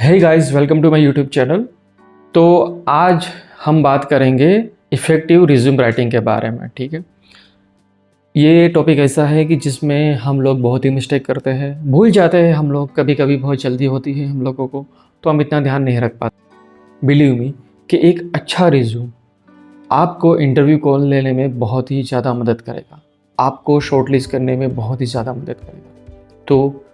Hey guys, welcome to my YouTube channel. तो आज हम बात करेंगे इफ़ेक्टिव रिज्यूम राइटिंग के बारे में। ठीक है, ये टॉपिक ऐसा है कि जिसमें हम लोग बहुत ही मिस्टेक करते हैं, भूल जाते हैं हम लोग, कभी कभी बहुत जल्दी होती है हम लोगों को, तो हम इतना ध्यान नहीं रख पाते। बिलीव मी कि एक अच्छा रिज्यूम आपको इंटरव्यू कॉल लेने में बहुत ही ज़्यादा मदद करेगा, आपको शॉर्टलिस्ट करने में बहुत ही ज़्यादा मदद करेगा। तो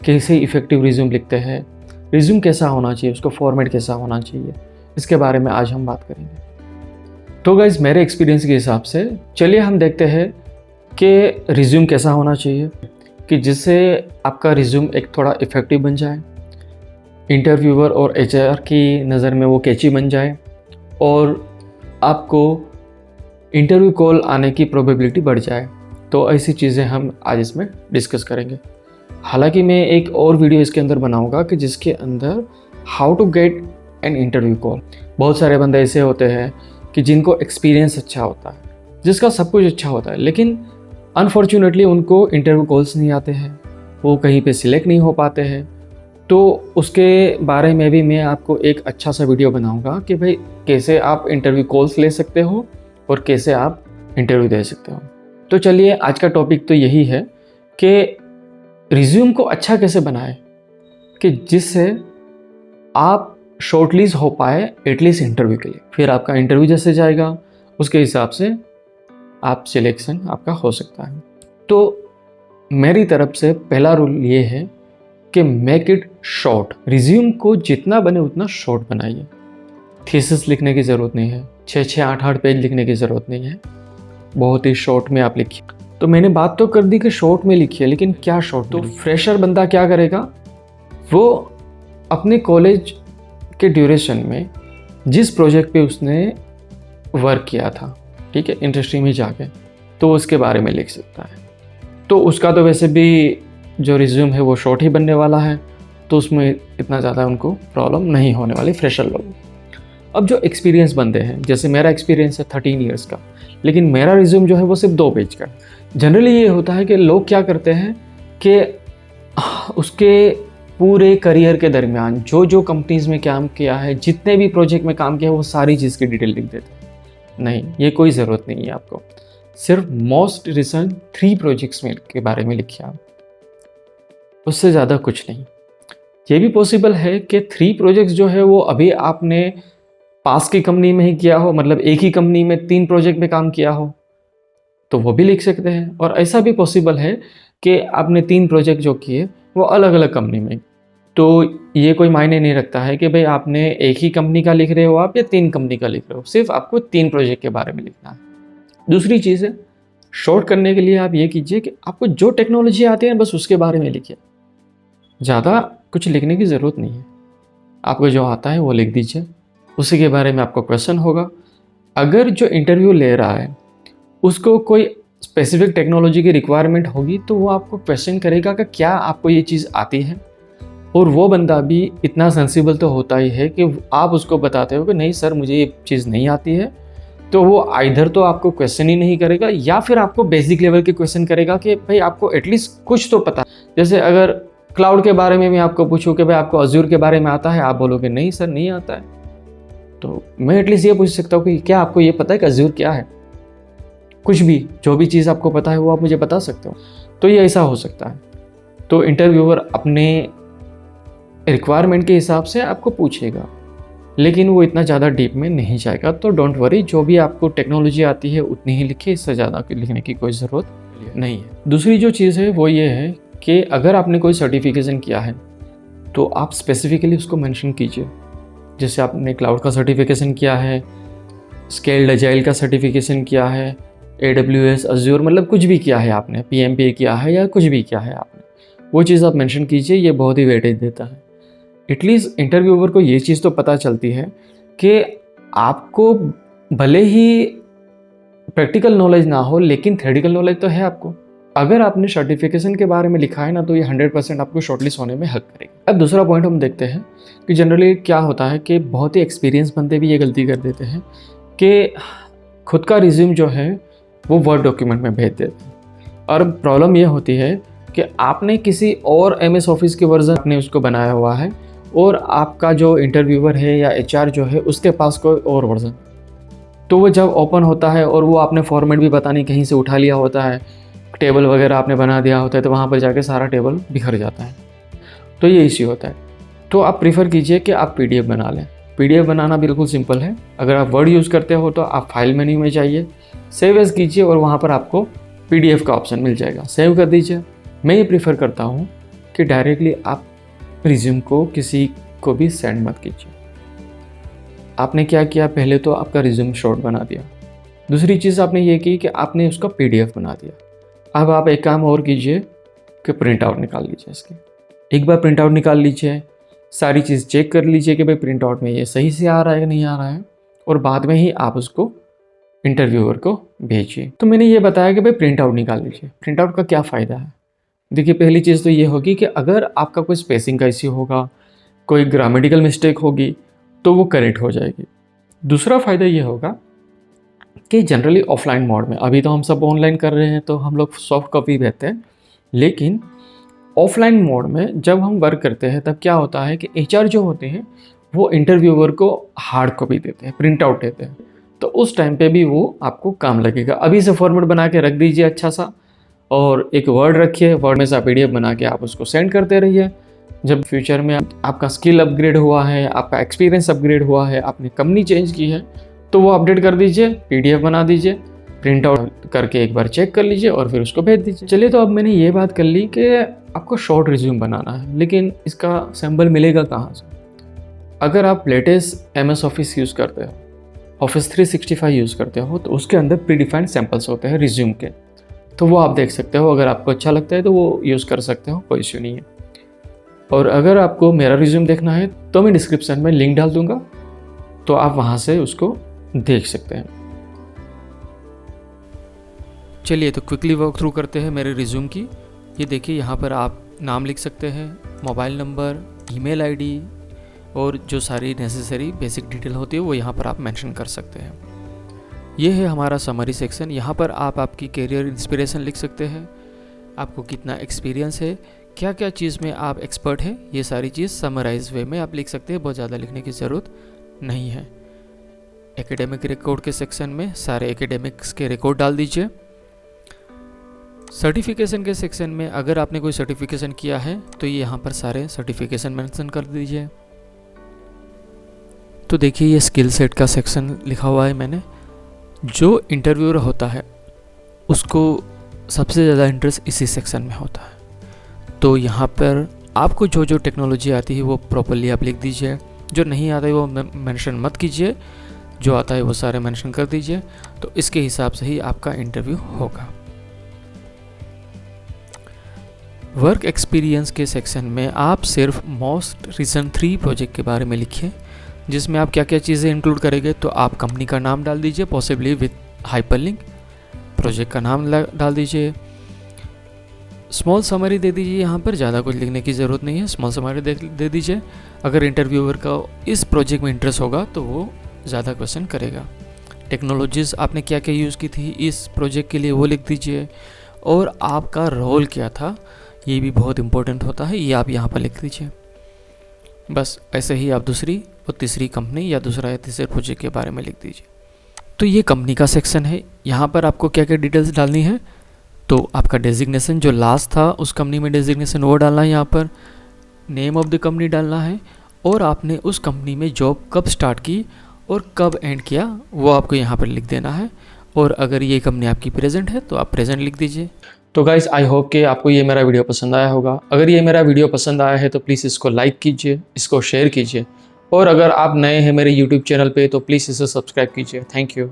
कैसे इफ़ेक्टिव रिज्यूम लिखते हैं, रिज्यूम कैसा होना चाहिए, उसका फॉर्मेट कैसा होना चाहिए, इसके बारे में आज हम बात करेंगे। तो गाइज, मेरे एक्सपीरियंस के हिसाब से चलिए हम देखते हैं कि रिज्यूम कैसा होना चाहिए कि जिससे आपका रिज्यूम एक थोड़ा इफ़ेक्टिव बन जाए, इंटरव्यूअर और एचआर की नज़र में वो कैची बन जाए और आपको इंटरव्यू कॉल आने की प्रोबेबिलिटी बढ़ जाए। तो ऐसी चीज़ें हम आज इसमें डिस्कस करेंगे। हालांकि मैं एक और वीडियो इसके अंदर बनाऊंगा कि जिसके अंदर how to get an interview call. बहुत सारे बंदे ऐसे होते हैं कि जिनको एक्सपीरियंस अच्छा होता है, जिसका सब कुछ अच्छा होता है, लेकिन अनफॉर्चुनेटली उनको इंटरव्यू कॉल्स नहीं आते हैं, वो कहीं पे सिलेक्ट नहीं हो पाते हैं। तो उसके बारे में भी मैं आपको एक अच्छा सा वीडियो बनाऊंगा कि भाई कैसे आप इंटरव्यू कॉल्स ले सकते हो और कैसे आप इंटरव्यू दे सकते हो। तो चलिए, आज का टॉपिक तो यही है कि रिज्यूम को अच्छा कैसे बनाएं कि जिससे आप शॉर्टलिस्ट हो पाए एटलीस्ट इंटरव्यू के लिए। फिर आपका इंटरव्यू जैसे जाएगा उसके हिसाब से आप सिलेक्शन आपका हो सकता है। तो मेरी तरफ से पहला रूल ये है कि मेक इट शॉर्ट। रिज्यूम को जितना बने उतना शॉर्ट बनाइए। थीसिस लिखने की ज़रूरत नहीं है, 6-6, 8-8 पेज लिखने की ज़रूरत नहीं है, बहुत ही शॉर्ट में आप लिखिए। तो मैंने बात तो कर दी कि शॉर्ट में लिखिए, लेकिन क्या शॉर्ट? तो फ्रेशर बंदा क्या करेगा, वो अपने कॉलेज के ड्यूरेशन में जिस प्रोजेक्ट पे उसने वर्क किया था, ठीक है, इंडस्ट्री में जाके, तो उसके बारे में लिख सकता है। तो उसका तो वैसे भी जो रिज्यूम है वो शॉर्ट ही बनने वाला है, तो उसमें इतना ज़्यादा उनको प्रॉब्लम नहीं होने वाली फ्रेशर लोग। अब जो एक्सपीरियंस बंदे हैं, जैसे मेरा एक्सपीरियंस है 13 ईयर्स का, लेकिन मेरा रिज्यूम जो है वो सिर्फ 2 पेज का। जनरली ये होता है कि लोग क्या करते हैं कि उसके पूरे करियर के दरमियान जो जो कंपनीज़ में काम किया है, जितने भी प्रोजेक्ट में काम किया है, वो सारी चीज़ की डिटेल लिख देते हैं। नहीं, ये कोई ज़रूरत नहीं है आपको। सिर्फ मोस्ट रिसेंट 3 प्रोजेक्ट्स में के बारे में लिखिए आप, उससे ज़्यादा कुछ नहीं। ये भी पॉसिबल है कि 3 प्रोजेक्ट्स जो है वो अभी आपने पास की कंपनी में ही किया हो, मतलब एक ही कंपनी में 3 प्रोजेक्ट में काम किया हो, तो वो भी लिख सकते हैं। और ऐसा भी पॉसिबल है कि आपने 3 प्रोजेक्ट जो किए वो अलग अलग कंपनी में, तो ये कोई मायने नहीं रखता है कि भाई आपने एक ही कंपनी का लिख रहे हो आप या 3 कंपनी का लिख रहे हो, सिर्फ आपको 3 प्रोजेक्ट के बारे में लिखना है। दूसरी चीज़ है, शॉर्ट करने के लिए आप ये कीजिए कि आपको जो टेक्नोलॉजी आती है बस उसके बारे में लिखिए, ज़्यादा कुछ लिखने की ज़रूरत नहीं है। आपको जो आता है वो लिख दीजिए, उसी के बारे में आपको क्वेश्चन होगा। अगर जो इंटरव्यू ले रहा है उसको कोई स्पेसिफिक टेक्नोलॉजी की रिक्वायरमेंट होगी, तो वो आपको क्वेश्चन करेगा कि क्या आपको ये चीज़ आती है, और वो बंदा भी इतना सेंसिबल तो होता ही है कि आप उसको बताते हो कि नहीं सर मुझे ये चीज़ नहीं आती है, तो वो आइधर तो आपको क्वेश्चन ही नहीं करेगा या फिर आपको बेसिक लेवल के क्वेश्चन करेगा कि भाई आपको एटलीस्ट कुछ तो पता। जैसे अगर क्लाउड के बारे में मैं आपको पूछूं कि भाई आपको अज्यूर के बारे में आता है, आप बोलोगे नहीं सर नहीं आता है, तो मैं एटलीस्ट ये पूछ सकता हूँ कि क्या आपको ये पता है कि अज्यूर क्या है? कुछ भी, जो भी चीज़ आपको पता है वो आप मुझे बता सकते हो। तो ये ऐसा हो सकता है। तो इंटरव्यूअर अपने रिक्वायरमेंट के हिसाब से आपको पूछेगा, लेकिन वो इतना ज़्यादा डीप में नहीं जाएगा। तो डोंट वरी, जो भी आपको टेक्नोलॉजी आती है उतनी ही लिखिए, इससे ज़्यादा लिखने की कोई ज़रूरत नहीं है। दूसरी जो चीज़ है वो ये है कि अगर आपने कोई सर्टिफिकेशन किया है तो आप स्पेसिफिकली उसको मेंशन कीजिए। जैसे आपने क्लाउड का सर्टिफिकेशन किया है, स्केल्ड एजाइल का सर्टिफिकेशन किया है, AWS, अज्यूर, मतलब कुछ भी किया है आपने, PMP किया है या कुछ भी किया है आपने, वो चीज़ आप मेंशन कीजिए। ये बहुत ही वेटेज देता है। एटलीस्ट इंटरव्यूअर को ये चीज़ तो पता चलती है कि आपको भले ही प्रैक्टिकल नॉलेज ना हो, लेकिन थ्योरेटिकल नॉलेज तो है आपको। अगर आपने सर्टिफिकेशन के बारे में लिखा है ना, तो ये 100% आपको शॉर्टलिस्ट होने में हेल्प करेगा। अब दूसरा पॉइंट हम देखते हैं कि जनरली क्या होता है कि बहुत ही एक्सपीरियंस बंदे भी ये गलती कर देते हैं कि खुद का रिज्यूम जो है वो वर्ड डॉक्यूमेंट में भेज देते हैं। और प्रॉब्लम ये होती है कि आपने किसी और MS ऑफिस के वर्जन आपने उसको बनाया हुआ है और आपका जो इंटरव्यूअर है या एचआर जो है उसके पास कोई और वर्जन। तो वो जब ओपन होता है और वो आपने फॉर्मेट भी पता नहीं कहीं से उठा लिया होता है, टेबल वगैरह आपने बना दिया होता है, तो वहाँ पर जाके सारा टेबल बिखर जाता है। तो ये इश्यू होता है। तो आप प्रीफर कीजिए कि आप पीडीएफ बना लें। पीडीएफ बनाना बिल्कुल सिंपल है। अगर आप वर्ड यूज़ करते हो तो आप फाइल मेन्यू में जाइए, सेव एज़ कीजिए और वहाँ पर आपको पीडीएफ का ऑप्शन मिल जाएगा, सेव कर दीजिए। मैं ये प्रीफर करता हूँ कि डायरेक्टली आप रिज्यूम को किसी को भी सेंड मत कीजिए। आपने क्या किया, पहले तो आपका रिज्यूम शॉर्ट बना दिया, दूसरी चीज़ आपने ये की कि आपने उसका पीडीएफ बना दिया। अब आप एक काम और कीजिए कि प्रिंट आउट निकाल लीजिए इसके। एक बार प्रिंट आउट निकाल लीजिए, सारी चीज़ चेक कर लीजिए कि भाई प्रिंट आउट में ये सही से आ रहा है कि नहीं आ रहा है, और बाद में ही आप उसको इंटरव्यूअर को भेजिए। तो मैंने ये बताया कि भाई प्रिंट आउट निकाल लीजिए। प्रिंट आउट का क्या फ़ायदा है? देखिए, पहली चीज़ तो ये होगी कि अगर आपका कोई स्पेसिंग का इश्यू होगा, कोई ग्रामेटिकल मिस्टेक होगी, तो वो करेक्ट हो जाएगी। दूसरा फ़ायदा ये होगा कि जनरली ऑफलाइन मोड में, अभी तो हम सब ऑनलाइन कर रहे हैं तो हम लोग सॉफ्ट कॉपी भेजते हैं, लेकिन ऑफलाइन मोड में जब हम वर्क करते हैं तब क्या होता है कि एचआर जो होते हैं वो इंटरव्यूअर को हार्ड कॉपी देते हैं, प्रिंट आउट देते हैं। तो उस टाइम पे भी वो आपको काम लगेगा। अभी से फॉर्मेट बना के रख दीजिए अच्छा सा, और एक वर्ड रखिए, वर्ड में से पीडीएफ बना के आप उसको सेंड करते रहिए। जब फ्यूचर में आपका स्किल अपग्रेड हुआ है, आपका एक्सपीरियंस अपग्रेड हुआ है, आपने कंपनी चेंज की है, तो वो अपडेट कर दीजिए, पीडीएफ बना दीजिए, प्रिंट आउट करके एक बार चेक कर लीजिए और फिर उसको भेज दीजिए। चलिए, तो अब मैंने ये बात कर ली कि आपको शॉर्ट रिज्यूम बनाना है, लेकिन इसका सैम्पल मिलेगा कहाँ से? अगर आप लेटेस्ट एमएस ऑफिस यूज़ करते हो, ऑफिस 365 यूज़ करते हो, तो उसके अंदर प्रीडिफाइंड सैम्पल्स होते हैं रिज्यूम के, तो वो आप देख सकते हो। अगर आपको अच्छा लगता है तो वो यूज़ कर सकते हो, कोई इश्यू नहीं है। और अगर आपको मेरा रिज्यूम देखना है तो मैं डिस्क्रिप्शन में लिंक डाल दूंगा, तो आप वहाँ से उसको देख सकते हैं। चलिए, तो क्विकली वॉक थ्रू करते हैं मेरे रिज्यूम की। ये देखिए, यहाँ पर आप नाम लिख सकते हैं, मोबाइल नंबर, ईमेल आईडी, और जो सारी नेसेसरी बेसिक डिटेल होती है वो यहाँ पर आप मेंशन कर सकते हैं। ये है हमारा समरी सेक्शन। यहाँ पर आप आपकी करियर इंस्पिरेशन लिख सकते हैं, आपको कितना एक्सपीरियंस है, क्या क्या चीज़ में आप एक्सपर्ट हैं, ये सारी चीज़ समराइज वे में आप लिख सकते हैं। बहुत ज़्यादा लिखने की ज़रूरत नहीं है। एकेडमिक रिकॉर्ड के सेक्शन में सारे एकेडमिक्स के रिकॉर्ड डाल दीजिए। सर्टिफिकेशन के सेक्शन में अगर आपने कोई सर्टिफिकेशन किया है तो ये यहाँ पर सारे सर्टिफिकेशन मेंशन कर दीजिए। तो देखिए, ये स्किल सेट का सेक्शन लिखा हुआ है मैंने। जो इंटरव्यूअर होता है उसको सबसे ज़्यादा इंटरेस्ट इसी सेक्शन में होता है। तो यहाँ पर आपको जो जो टेक्नोलॉजी आती है वो प्रॉपर्ली आप लिख दीजिए, जो नहीं आता है वो मेंशन मत कीजिए, जो आता है वो सारे मेंशन कर दीजिए। तो इसके हिसाब से ही आपका इंटरव्यू होगा। वर्क एक्सपीरियंस के सेक्शन में आप सिर्फ मोस्ट रिसेंट 3 प्रोजेक्ट के बारे में लिखिए, जिसमें आप क्या क्या चीज़ें इंक्लूड करेंगे। तो आप कंपनी का नाम डाल दीजिए, पॉसिबली विद हाइपरलिंक, प्रोजेक्ट का नाम डाल दीजिए, स्मॉल समरी दे दीजिए। यहाँ पर ज़्यादा कुछ लिखने की ज़रूरत नहीं है, स्मॉल समरी दे दीजिए। अगर इंटरव्यूअर का इस प्रोजेक्ट में इंटरेस्ट होगा तो वो ज़्यादा क्वेश्चन करेगा। टेक्नोलॉजीज़ आपने क्या क्या यूज़ की थी इस प्रोजेक्ट के लिए वो लिख दीजिए, और आपका रोल क्या था ये भी बहुत इंपॉर्टेंट होता है, ये आप यहाँ पर लिख दीजिए। बस ऐसे ही आप दूसरी और तीसरी कंपनी या दूसरा या तीसरे प्रोजेक्ट के बारे में लिख दीजिए। तो ये कंपनी का सेक्शन है। यहाँ पर आपको क्या क्या डिटेल्स डालनी है, तो आपका डेजिग्नेशन जो लास्ट था उस कंपनी में डेजिग्नेशन वो डालना है, यहाँ पर नेम ऑफ द कंपनी डालना है, और आपने उस कंपनी में जॉब कब स्टार्ट की और कब एंड किया वो आपको यहाँ पर लिख देना है। और अगर ये कंपनी आपकी प्रेजेंट है तो आप प्रेजेंट लिख दीजिए। तो गाइस, आई होप कि आपको ये मेरा वीडियो पसंद आया होगा। अगर ये मेरा वीडियो पसंद आया है तो प्लीज़ इसको लाइक कीजिए, इसको शेयर कीजिए, और अगर आप नए हैं मेरे यूट्यूब चैनल पे तो प्लीज़ इसे सब्सक्राइब कीजिए। Thank you.